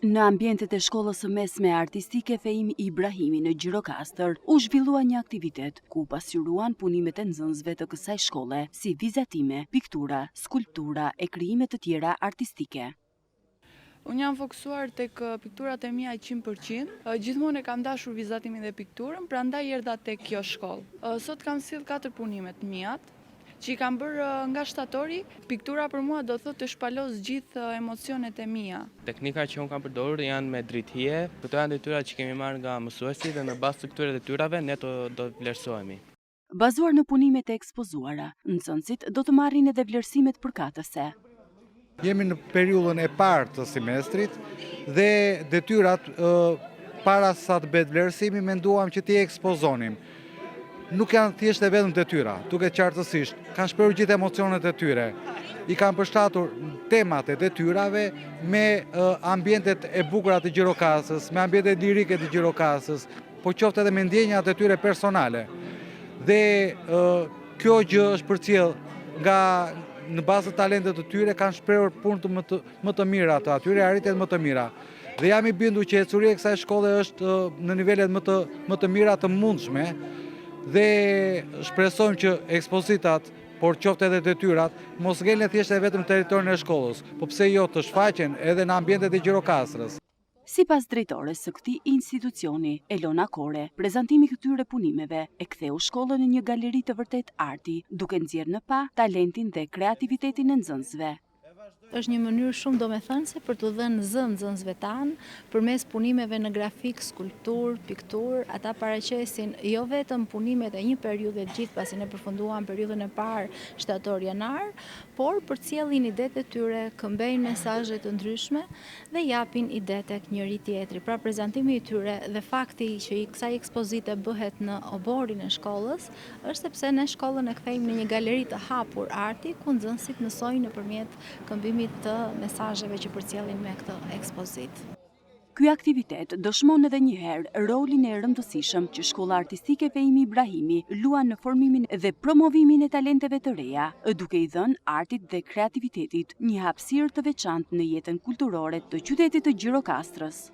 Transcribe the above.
Në ambientet e shkollës së mesme artistike Feim Ibrahimi në Gjirokastër u zhvillua një aktivitet ku pasqyruan punimet e nxënësve të kësaj shkolle, si vizatime, piktura, skulptura e krijime të tjera artistike. Unë jam fokusuar tek pikturat e mia 100%. Gjithmonë e kam dashur vizatimin dhe pikturën, prandaj erdha tek kjo shkollë. Sot kam sill 4 punime të mia, që i kam bërë nga shtatori. Piktura për mua do thotë të shpalos gjithë emocionet e mia. Teknika që unë kam përdorur janë me drithie. Këto janë detyrat që kemi marrë nga mësuesi dhe në bazë të këtyre detyrave ne do vlerësohemi. Bazuar në punimet e ekspozuara, nxënësit do të marrin edhe vlerësimet përkatëse. Jemi në periudhën e parë të semestrit dhe detyrat para sa të bëhet vlerësimi menduam që t'i ekspozonim. Nuk janë thjesht e vetëm detyra, duke qartësisht, kanë shprehur gjithë emocionet e tyre. I kanë përshtatur temat e detyrave me ambientet e bukura të Gjirokastës, me ambientet lirike të Gjirokastës, po qoftë edhe me ndjenjat e tyre personale. Dhe kjo gjë është përcjell nga në bazë të talentet të tyre kanë shprehur punë më të mira të atyre, arritjet më të mira. Dhe jam i bindur që ecuria e kësaj shkolle është në nivelet më të mira të mundshme dhe shpresojmë që ekspozitat, por qoftë edhe detyrat, mos ngelen thjesht e vetëm territorin e shkollës, po pse jo të shfaqen edhe në ambientet e Gjirokastrës. Sipas drejtores së këtij institucioni, Elona Kore, prezantimi këtyre punimeve e ktheu shkollën në një galeri të vërtet arti, duke nxjerrë në pa talentin dhe kreativitetin e nxënësve. Është një mënyrë shumë domethënëse për të dhënë zënë nxënësve tanë përmes punimeve në grafik, skulptur, piktur. Ata paraqesin jo vetëm punimet e një periudhe të gjithë pasi ne përfunduam periudhën e parë shtator-janar, por përcjellin idetë e tyre, këmbejnë mesazhe të ndryshme dhe japin ide tek njëri tjetri. Pra prezantimi i tyre dhe fakti që kësaj ekspozite bëhet në oborin e shkollës është sepse ne shkollën e kthejmë në një galeri të hapur arti ku nxënësit mësojnë nëpërmjet këmbimit të mesazheve që përcjellin me këtë ekspozitë. Ky aktivitet dëshmon edhe një herë rolin e rëndësishëm që Shkolla Artistike Feim Ibrahimi luan në formimin dhe promovimin e talenteve të reja, duke i dhënë artit dhe kreativitetit një hapësirë të veçantë në jetën kulturore të qytetit të Gjirokastrës.